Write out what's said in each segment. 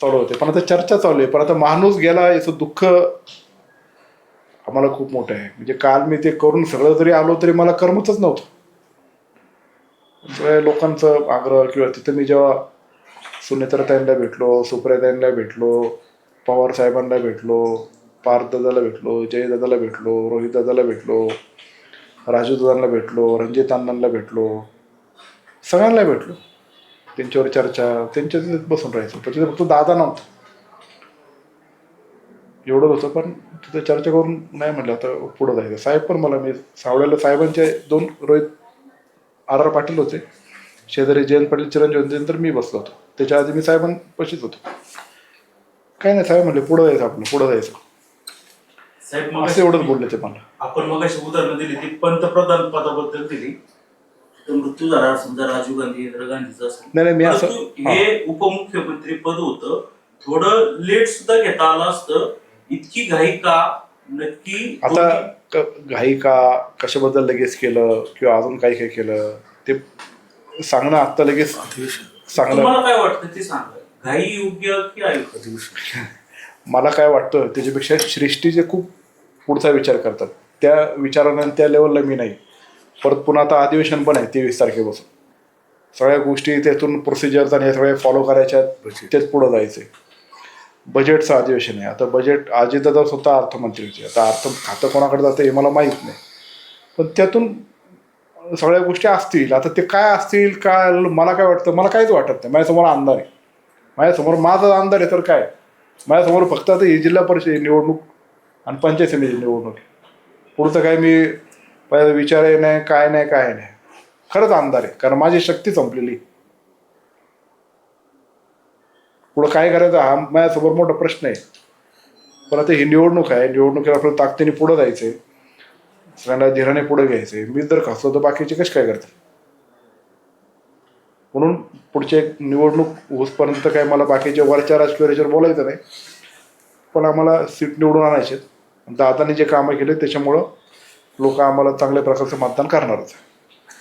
चालू होते. पण आता चर्चा चालू आहे. पण आता माणूस गेला याचं दुःख आम्हाला खूप मोठं आहे. म्हणजे काल मी ते करून सगळं जरी आलो तरी मला करमतच नव्हतं. सगळ्या लोकांचं आग्रह किंवा तिथं मी जेव्हा सुनेत्राताईंना भेटलो, सुप्रियाताईंना भेटलो, पवार साहेबांना भेटलो, पार्थदादाला भेटलो, जयदादाला भेटलो, रोहितदादाला भेटलो, राजूदादांना भेटलो, रणजित अण्णांना भेटलो, सगळ्यांना भेटलो. त्यांच्यावर चर्चा, त्यांच्या तिथे बसून राहायचं. पण तिथे फक्त दादा नव्हतं, एवढं होतं. पण तिथे चर्चा करून नाही म्हटलं आता पुढं जायचं. साहेब पण मला, मी सावळ्याला साहेबांचे दोन रोहित आर पाटील होते, शेजारी जयंत पाटील चिरंजीव होते, नंतर मी बसलो होतो. त्याच्या आधी मी साहेबांपाशीच होतो. काही नाही, साहेब म्हणले पुढं जायचं, आपलं पुढं जायचं. साहेब असं एवढंच बोलले ते मला. आपण मग अशी उदाहरणं दिली ती पंतप्रधान पदाबद्दल दिली, तर मृत्यू झाला समजा राजीव गांधी इंदिरा गांधीचा असेल, नाही मी असं, हे उपमुख्यमंत्री पद होतं, थोडं लेट सुद्धा घेता आलं असतं. इतकी घाई का नक्की? आता घाई का, कशाबद्दल लगेच केलं किंवा अजून काही काही केलं ते सांगणं आत्ता लगेच सांगणं. तुम्हाला काय वाटतं ते सांगा, घाई योग्य की अयोग्य? मला काय वाटतं त्याच्यापेक्षा सृष्टीचे खूप पुढचा विचार करतात. त्या विचारानं त्या लेवलला मी नाही. परत पुन्हा आता अधिवेशन पण आहे 23 तारखेपासून. सगळ्या गोष्टी त्यातून प्रोसिजर्स आणि हे सगळे फॉलो करायच्या, तेच पुढं जायचं आहे. बजेटचं अधिवेशन आहे. आता बजेट अजितदादा स्वतः अर्थमंत्री होते. आता अर्थ खातं कोणाकडे जातं हे मला माहीत नाही, पण त्यातून सगळ्या गोष्टी असतील. आता ते काय असतील काय, मला काय वाटतं, मला काहीच वाटत नाही. माझ्यासमोर अंधार आहे, माझ्यासमोर माझा अंधार आहे. तर काय, माझ्यासमोर फक्त आता ही जिल्हा परिषद निवडणूक आणि पंचायत समिती निवडणूक आहे. पुढचं काय मी पहिला विचारही नाही, काय नाही, काय नाही. खरंच अंधार आहे, कारण माझी शक्ती संपलेली. पुढं काय करायचं हा माझ्यासमोर मोठा प्रश्न आहे. पण आता ही निवडणूक आहे, निवडणुकीला आपल्याला ताकदीने पुढं जायचंय, सगळ्यांना धीराने पुढे घ्यायचंय. मी जर खचलो तर बाकीचे कसे काय करतात. म्हणून पुढची एक निवडणूक होसपर्यंत काय मला बाकीच्या वरच्या राजकीय बोलायचं नाही, पण आम्हाला सीट निवडून आणायचे. दादाने जे कामं केले त्याच्यामुळं लोक आम्हाला चांगल्या प्रकारचं मतदान करणारच.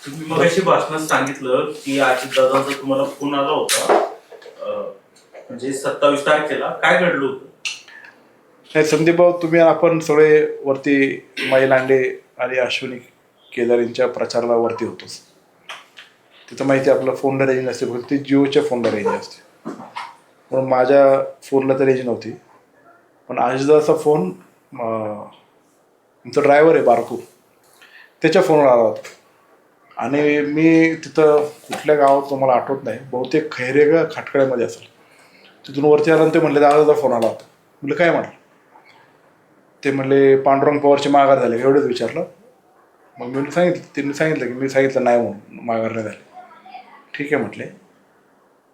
तुम्ही मग अशी भाषणात सांगितलं की अजितदादांचा तुम्हाला फोन आला होता, म्हणजे 27 तारखेला काय घडलं होतं? नाही संदीप भाऊ, तुम्ही आपण सगळे वरती माई लांडे आणि अश्विनी केदार यांच्या प्रचाराला वरती होतोच. तिथं माहिती आहे आपलं फोनला रेंज नसते, फक्त ती जिओच्या फोनला रेंज असते. म्हणून माझ्या फोनला तर रेंज नव्हती. पण अजितदाचा फोन, आमचा ड्रायव्हर आहे बारकू, त्याच्या फोनवर आला होता. आणि मी तिथं कुठल्या गावात तुम्हाला आठवत नाही, बहुतेक खैरे का खाटकळ्यामध्ये असेल. तिथून वरती आला आणि ते म्हणले दादाचा फोन आला होता. म्हटलं काय म्हटलं, ते म्हणले पांडुरंग पवारची माघार झाली, एवढंच विचारलं. मग मी सांगितलं, त्यांनी सांगितलं की मी सांगितलं नाही म्हणून, माघार नाही झाली. ठीक आहे म्हटले.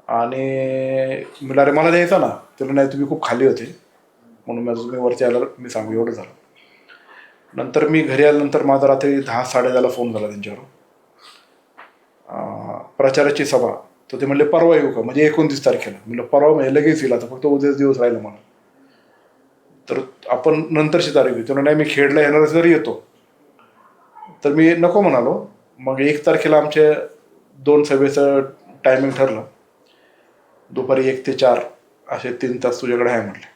आणि म्हटलं अरे मला द्यायचा ना. त्याला नाही, तुम्ही खूप खाली होते म्हणून माझं तुम्ही वरती आल्यावर मी सांगू, एवढं झालं. नंतर मी घरी आल्यानंतर माझा रात्री 10-10:30 फोन झाला त्यांच्यावर, प्रचाराची सभा. तर ते म्हणले परवा येऊ का, म्हणजे 29 तारखेला. म्हणलं परवा म्हणजे लगेच येईल, आता फक्त उद्याच दिवस राहिला मला. तर आपण नंतरची तारीख घेऊ. त्यानं नाही मी खेडला येणार जरी येतो. तर मी नको म्हणालो. मग 1 तारखेला आमच्या 2 सभेचं टायमिंग ठरलं, दुपारी 1 ते 4 असे 3 तास तुझ्याकडे आहे म्हटले.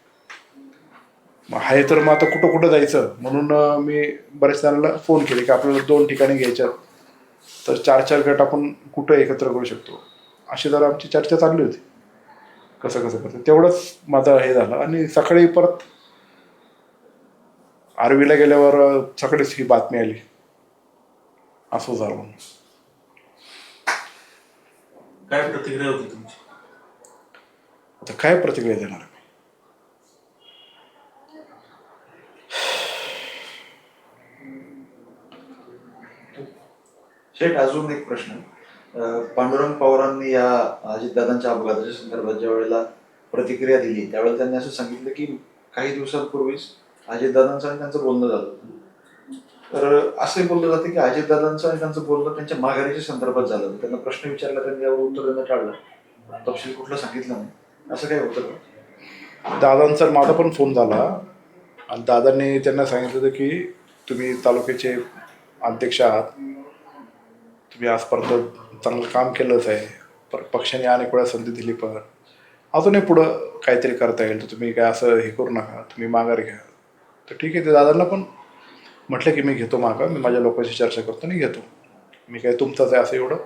मग आहे तर मग आता कुठं कुठं जायचं म्हणून मी बऱ्याच जणांना फोन केले की आपल्याला 2 ठिकाणी घ्यायच्या, तर 4-4 गट आपण कुठं एकत्र करू शकतो, अशी जरा आमची चर्चा चालली होती. कसं कसं करतं तेवढंच माझं हे झालं. आणि सकाळी परत आर्वीला गेल्यावर सकाळीच ही बातमी आली असं झालं म्हणून. काय प्रतिक्रिया होती तुमची? आता काय प्रतिक्रिया देणार मी. शेठ, अजून एक प्रश्न. पांडुरंग पवारांनी या अजितदादांच्या अपघाताच्या संदर्भात ज्या वेळेला प्रतिक्रिया दिली त्यावेळेला त्यांनी असं सांगितलं की काही दिवसांपूर्वीच अजितदादांचं आणि त्यांचं बोलणं झालं. तर असे बोललं जाते की अजितदादांचं आणि त्यांचं बोलणं त्यांच्या माघारीच्या संदर्भात झालं. त्यांना प्रश्न विचारला, त्यांनी यावर उत्तर देणं टाळलं, तपशील कुठलं सांगितलं नाही. असं काय होतं का? दादांचा माझा पण फोन झाला आणि दादांनी त्यांना सांगितलं होतं की तुम्ही तालुक्याचे अध्यक्ष आहात, तुम्ही आजपर्यंत चांगलं काम केलंच आहे, पण पक्षाने अनेक वेळा संधी दिली, पण अजूनही पुढं काहीतरी करता येईल, तर तुम्ही काय असं हे करू नका, तुम्ही माघार घ्या. तर ठीक आहे, ते दादांना पण म्हटलं की मी घेतो मागं, मी माझ्या लोकांशी चर्चा करतो आणि घेतो, मी काय तुमचंच आहे असं एवढं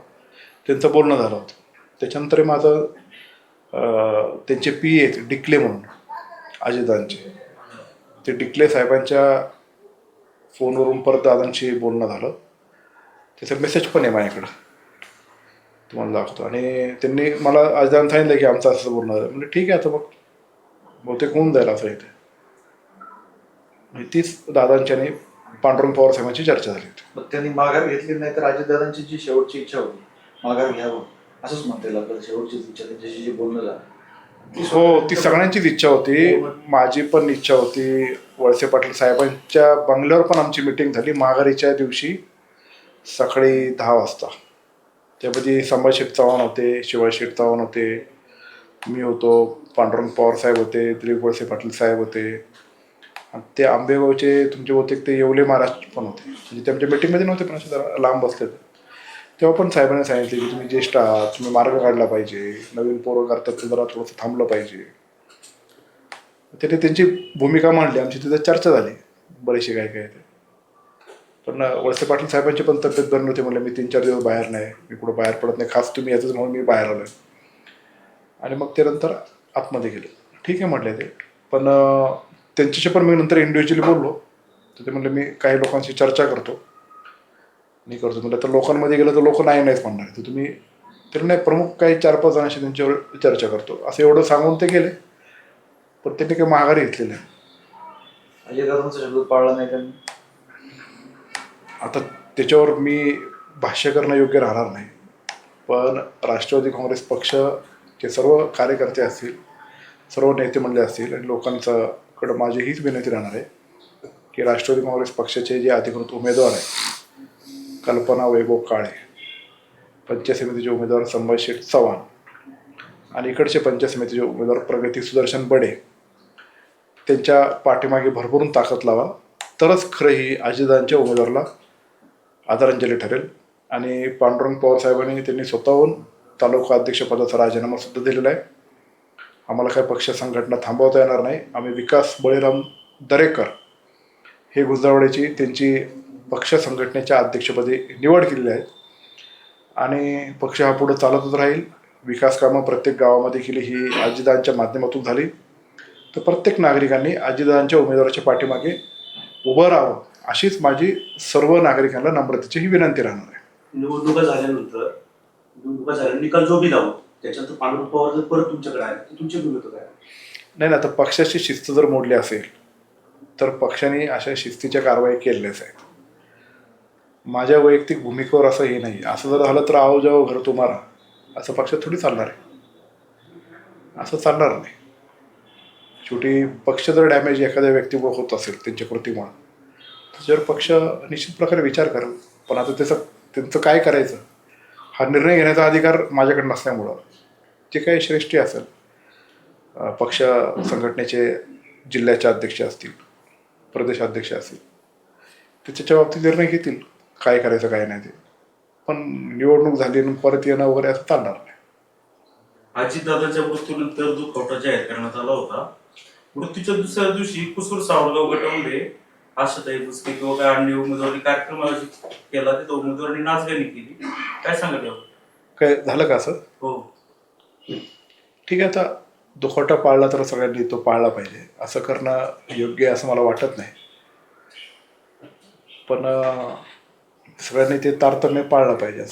त्यांचं बोलणं झालं होतं. त्याच्यानंतर माझं त्यांचे पी आहेत डिकले म्हणून अजितदादांचे, ते डिकले साहेबांच्या फोनवरून परत दादांशी बोलणं झालं. त्याचा मेसेज पण आहे माझ्याकडं, तुम्हाला दाखवतो. आणि त्यांनी मला अजितदादांनी सांगितलं की आमचं असं बोलणं झालं. म्हणजे ठीक आहे, आता मग बहुतेक होऊन जाईल असं इथे. तीच दादांची आणि पांडुरंग पवार साहेबांची चर्चा झाली होती. मग त्यांनी माघार घेतली नाही तर अजितदादांची जी शेवटची इच्छा होती माघार घ्यावं असंच म्हणता येईल आपल्याला, शेवटची इच्छा त्यांच्याशी जे बोलणं झालं हो, ती सगळ्यांचीच इच्छा होती, माझी पण इच्छा होती. वळसे पाटील साहेबांच्या बंगल्यावर पण आमची मिटिंग झाली माघारीच्या दिवशी सकाळी 10 वाजता. त्यामध्ये संभाजीत चव्हाण होते, शिवाजीत चव्हाण होते, मी होतो, पांडुरंग पवार साहेब होते, दिलीप वळसे पाटील साहेब होते, आणि ते आंबेगावचे तुमचे बहुतेक ते येवले महाराज पण होते. म्हणजे ते आमच्या मीटिंगमध्ये नव्हते, पण असे जरा लांब बसले होते. तेव्हा पण साहेबांनी सांगितले की तुम्ही ज्येष्ठ आहात, तुम्ही मार्ग काढला पाहिजे, नवीन पोरं करतात ते जरा थोडंसं थांबलं पाहिजे. त्याने त्यांची भूमिका मांडली, आमची तिथं चर्चा झाली बरेचसे काय काय ते. पण वळसे पाटील साहेबांची पण तब्येत बरी नव्हती, म्हणलं मी 3-4 दिवस बाहेर नाही, मी कुठं बाहेर पडत नाही, खास तुम्ही याचंच म्हणून मी बाहेर आलो. आणि मग ते नंतर आतमध्ये गेले. ठीक आहे म्हटलं ते. पण त्यांच्याशी पण मी नंतर इंडिव्हिज्युअली बोललो, तर ते म्हणलं मी काही लोकांशी चर्चा करतो, मी करतो. म्हटलं तर लोकांमध्ये गेलं तर लोक नाहीच म्हणणार, तर तुम्ही तर नाही, प्रमुख काही 4-5 जणांशी त्यांच्यावर चर्चा करतो असं एवढं सांगून ते गेले. पण त्यांनी काही माघारी घेतलेलं आहे. अजितदादांचा शब्द पाळला नाही त्यांनी. आता त्याच्यावर मी भाष्य करणं योग्य राहणार नाही, पण राष्ट्रवादी काँग्रेस पक्षचे सर्व कार्यकर्ते असतील, सर्व नेते मंडळी असतील आणि लोकांच्याकडं माझी हीच विनंती राहणार आहे की राष्ट्रवादी काँग्रेस पक्षाचे जे अधिकृत उमेदवार आहेत, कल्पना वैभव काळे, पंचायत समितीचे उमेदवार संभाजीत चव्हाण, आणि इकडचे पंचायत समितीचे उमेदवार प्रगती सुदर्शन बडे, त्यांच्या पाठीमागे भरभरून ताकद लावा, तरच खरं ही अजितदादांच्या उमेदवाराला आदरांजली ठरेल. आणि पांडुरंग पवार साहेबांनी त्यांनी स्वतःहून तालुका अध्यक्षपदाचा राजीनामा सुद्धा दिलेला आहे. आम्हाला काय पक्ष संघटना थांबवता येणार नाही. आम्ही विकास बळीराम दरेकर हे गुजरावाड्याची त्यांची पक्ष संघटनेच्या अध्यक्षपदी निवड केलेली आहे, आणि पक्ष हा पुढे चालतच राहील. विकास कामं प्रत्येक गावामध्ये केली ही अजितदादांच्या माध्यमातून झाली. तर प्रत्येक नागरिकांनी अजितदादांच्या उमेदवाराच्या पाठीमागे उभं राहावं, अशीच माझी सर्व नागरिकांना नम्रतेची ही विनंती राहणार आहे. निवडणुका झाल्यानंतर निकाल जो बी लावू त्याच्यानंतर पांडुरंग पवार जर परत तुमच्याकडे आले तर तुमची भूमिका काय? नाही ना, तर पक्षाची शिस्त जर मोडली असेल तर पक्षाने अशा शिस्तीच्या कारवाई केलेल्याच आहेत. माझ्या वैयक्तिक भूमिकेवर असं हे नाही. असं जर झालं तर आओ जाओ घर तुम्हारा असं पक्षात थोडी चालणार आहे, असं चालणार नाही. शेवटी पक्ष जर डॅमेज एखाद्या व्यक्तीमुळे होत असेल त्यांच्या कृतीमुळे, त्याच्यावर पक्ष निश्चित प्रकारे विचार करेल. पण आता त्यांचं काय करायचं हा निर्णय घेण्याचा अधिकार माझ्याकडे नसल्यामुळं जे काही श्रेष्ठी असेल, पक्ष संघटनेचे जिल्ह्याचे अध्यक्ष असतील, प्रदेशाध्यक्ष असतील, ते त्याच्या बाबतीत निर्णय घेतील काय करायचं काय नाही ते. पण निवडणूक झाली आणि परत येणं वगैरे असं चालणार नाही. अजितदादांच्या मृत्यूनंतर दुखवटा जाहीर करण्यात आला होता. मृत्यूच्या दुसऱ्या दिवशी कुसूर सावरगाव गटामध्ये आशाताई बुचके किंवा काय अन्य उमेदवारी कार्यक्रम आयोजित केला, तिथं उमेदवारांनी नाचगाणी केली. काय सांगत यावं? काय झालं का असं? हो, ठीक आहे, आता दुखवटा पाळला तर सगळ्यांनी तो पाळला पाहिजे. असं करणं योग्य असं मला वाटत नाही. पण सगळ्यांनी ते तारतम्य पाळलं पाहिजे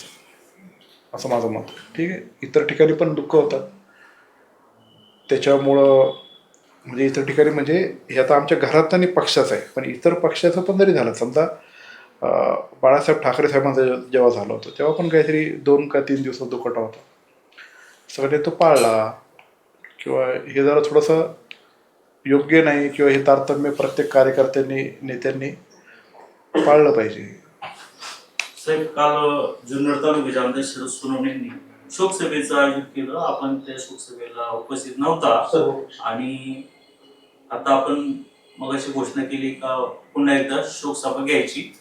असं माझं मत. ठीक आहे, इतर ठिकाणी पण दुःख होतात त्याच्यामुळं, म्हणजे इतर ठिकाणी म्हणजे हे आता आमच्या घरात आणि पक्षाचं आहे, पण इतर पक्षाचं पण जरी झालं, समजा बाळासाहेब ठाकरे साहेबांचं जेव्हा झालं होतं तेव्हा पण काहीतरी 2 का 3 दिवसात दुखवटा होता, सगळ्यांनी तो पाळला. किंवा हे जरा थोडंसं योग्य नाही, किंवा हे तारतम्य प्रत्येक कार्यकर्त्यांनी नेत्यांनी पाळलं पाहिजे. साहेब, काल जुन्नर तालुक्याच्या आमदार शरद सोनवणे यांनी शोकसभेचं आयोजन केलं. आपण त्या शोकसभेला उपस्थित नव्हता, आणि आता आपण मगाशी घोषणा केली का पुन्हा एकदा शोकसभा घ्यायची.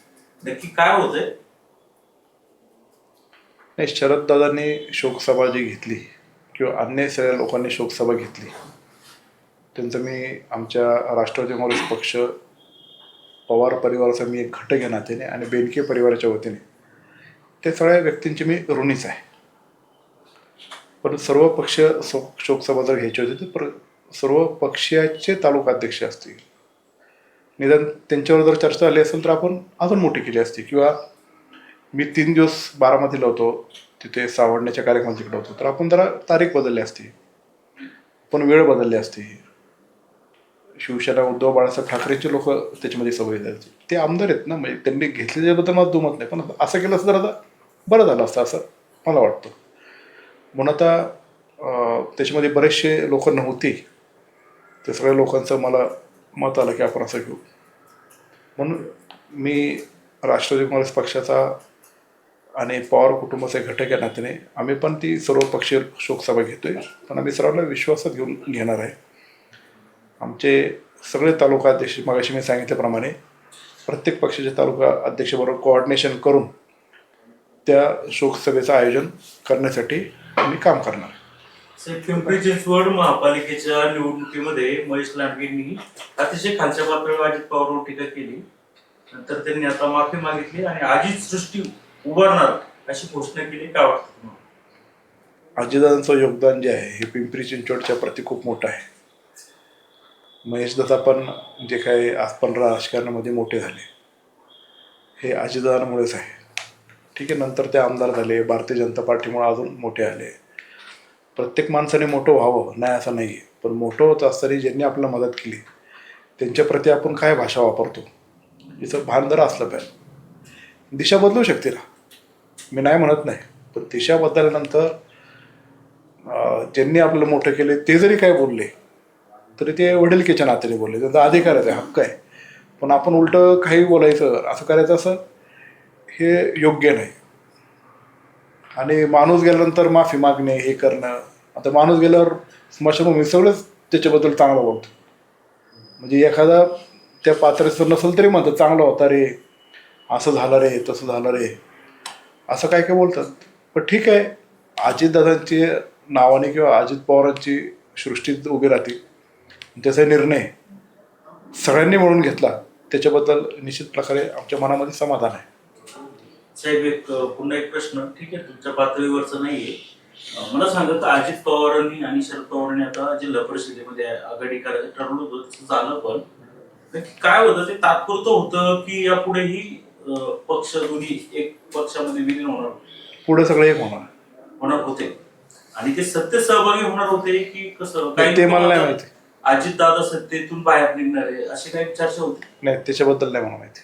नक्की काय होतंय? नाही, शरद दादांनी शोकसभा जी घेतली किंवा अन्य सगळ्या लोकांनी शोकसभा घेतली, त्यांचं मी आमच्या राष्ट्रवादी काँग्रेस पक्ष, पवार परिवाराचा मी एक घटक या नात्याने आणि बेनके परिवाराच्या वतीने त्या सगळ्या व्यक्तींची मी ऋणीच आहे. पण सर्व पक्ष शोकसभा जर घ्यायची होती तर सर्व पक्षाचे तालुका अध्यक्ष असतील, निदान त्यांच्यावर जर चर्चा आली असेल तर आपण अजून मोठी केली असती. किंवा मी 3 दिवस बारामतीला होतो, तिथे सावडण्याच्या कार्यक्रमात तिकडे होतो, तर आपण जरा तारीख बदलली असती, पण वेळ बदलली असती. शिवसेना उद्धव बाळासाहेब ठाकरेंचे लोक त्याच्यामध्ये सवय जायचे, ते आमदार आहेत ना, म्हणजे त्यांनी घेतल्याच्याबद्दल मला दुमत नाही, पण असं केलं असं तर आता बरं झालं असतं असं मला वाटतं. म्हणून आता त्याच्यामध्ये बरेचसे लोक नव्हते, ते सगळ्या लोकांचं मला मत आलं की आपण असं घेऊ. म्हणून मी राष्ट्रवादी काँग्रेस पक्षाचा आणि पवार कुटुंबाचा एक घटक या नात्याने आम्ही पण ती सर्व पक्षीय शोकसभा घेतोय, पण आम्ही सर्वांना विश्वासात घेणार आहे. आमचे सगळे तालुका अध्यक्ष, मगाशी मी सांगितल्याप्रमाणे प्रत्येक पक्षाचे तालुका अध्यक्षबरोबर कोऑर्डिनेशन करून त्या शोकसभेचं आयोजन करण्यासाठी आम्ही काम करणार. पिंपरी चिंचवड महापालिकेच्या निवडणुकीमध्ये महेश लांडगेंनी अतिशय खालच्या पातळीवर अजित पवारवर टीका केली, नंतर त्यांनी आता माफी मागितली आणि अजित सृष्टी उभारणार अशी घोषणा केली. काय वाटतं? अजितदादांचं योगदान जे आहे हे पिंपरी चिंचवडच्या प्रति खूप मोठं आहे. महेशदादा पण जे काही आज पण राजकारणामध्ये मोठे झाले हे अजितदादांमुळेच आहे. ठीक आहे, नंतर ते आमदार झाले, भारतीय जनता पार्टीमुळे अजून मोठे आले. प्रत्येक माणसाने मोठं व्हावं नाही असं नाही आहे, पण मोठं होत असताना ज्यांनी आपल्याला मदत केली त्यांच्याप्रती आपण काय भाषा वापरतो याचं भान जर असलं पाहिजे. दिशा बदलू शकते ना, मी नाही म्हणत नाही, पण दिशा बदलल्यानंतर ज्यांनी आपल्याला मोठं केले ते जरी काय बोलले तरी ते वडिलकीच्या नात्याने बोलले, त्यांचा अधिकार आहे, हक्क आहे. पण आपण उलटं काही बोलायचं, असं करायचं, असं हे योग्य नाही. आणि माणूस गेल्यानंतर माफी मागणे, हे करणं, आता माणूस गेल्यावर स्मशानभूमी सगळंच त्याच्याबद्दल चांगलं बोलतो. म्हणजे एखादा त्या पात्राचं नसेल तरी म्हणतात चांगला होता रे, असं झालं रे, तसं झालं रे, असं काय काय बोलतात. पण ठीक आहे, अजितदादांची नावाने किंवा अजित पवारांची सृष्टी उभी राहते, त्याचा निर्णय सगळ्यांनी मिळून घेतला, त्याच्याबद्दल निश्चित प्रकारे आमच्या मनामध्ये समाधान आहे. साहेब, पुन्हा एक प्रश्न, ठीक आहे, तुमच्या पातळीवरचा नाहीये, मला सांगत अजित पवारांनी आणि शरद पवारांनी आता जिल्हा परिषदेमध्ये आघाडी करायचं ठरवलं होतं, तसं झालं, पण काय होतं ते तात्पुरतं होतं की यापुढेही पक्ष दोन्ही एक पक्षामध्ये विलीन होणार, पुढे सगळे एक होणार होते आणि ते सत्य सहभागी होणार होते की कसं, ते मला नाही माहिती. अजित दादा सत्तेतून बाहेर निघणार आहे अशी काही चर्चा होती? नाही, त्याच्याबद्दल नाही मला माहिती.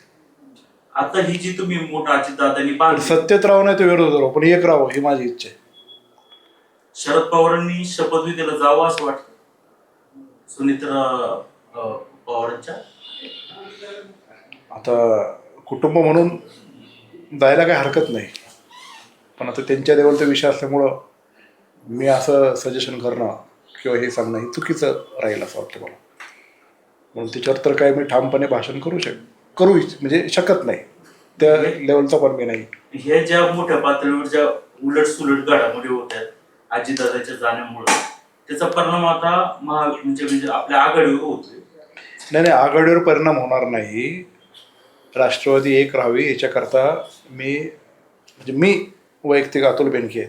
आता ही जी तुम्ही मोठा अजित दादांनी सत्तेत राहू नाही तर विरोध राहू, पण एक राहावं ही माझी इच्छा आहे. शरद पवारांनी शपथविधीला जावं असं वाटतं सुनीत्रा पवारांच्या? आता कुटुंब म्हणून जायला काही हरकत नाही, पण आता त्यांच्या लेवलचा विषय असल्यामुळं मी असं सजेशन करणं किंवा हे सांगणं हे चुकीचं राहील असं वाटतं मला. म्हणून त्याच्यावर तर काय मी ठामपणे भाषण करू म्हणजे शकत नाही, त्या लेवलचा पण मी नाही. हे ज्या मोठ्या पातळीवर ज्या उलट सुलट घडामोडी होत आहेत अजितदादाच्या जाण्यामुळे, त्याचा परिणाम आता म्हणजे आपल्या आघाडीवर होतोय? नाही, आघाडीवर परिणाम होणार नाही. राष्ट्रवादी एक राहावी याच्याकरता मी वैयक्तिक अतुल बेनके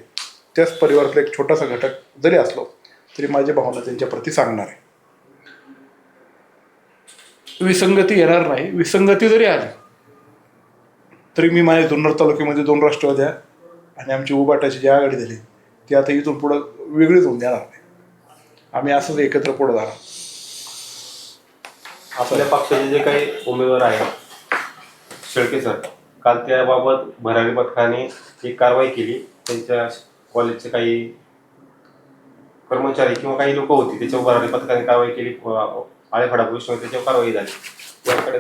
त्याच परिवारातला एक छोटासा घटक जरी असलो तरी माझी भावना त्यांच्याप्रती सांगणार आहे. विसंगती येणार नाही. विसंगती जरी आली तरी मी माझ्या जुन्नर तालुक्यामध्ये 2 राष्ट्रवाद्या आणि आमची उबाटाची जी आघाडी झाली ती आता इथून पुढं वेगळीच होऊन देणार नाही. आम्ही असंच एकत्र पुढं जाणार. आपल्या पक्षाचे जे काही उमेदवार आहेत शेळके सर, काल त्याबाबत भरारी पथकाने एक कारवाई केली. त्यांच्या कॉलेजचे काही कर्मचारी किंवा काही लोक होती त्याच्यावर भरारी पथकाने कारवाई केली. आळेफाडा पोलीस त्याच्यावर कारवाई झाली. याकडे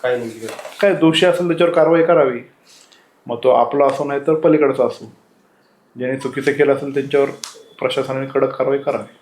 काय नाही, काय दोषी असेल त्याच्यावर कारवाई करावी. मग तो आपला असो नाही तर पलीकडचा असो, ज्याने चुकीचं केलं असेल त्यांच्यावर प्रशासनाने कडक कारवाई करावी.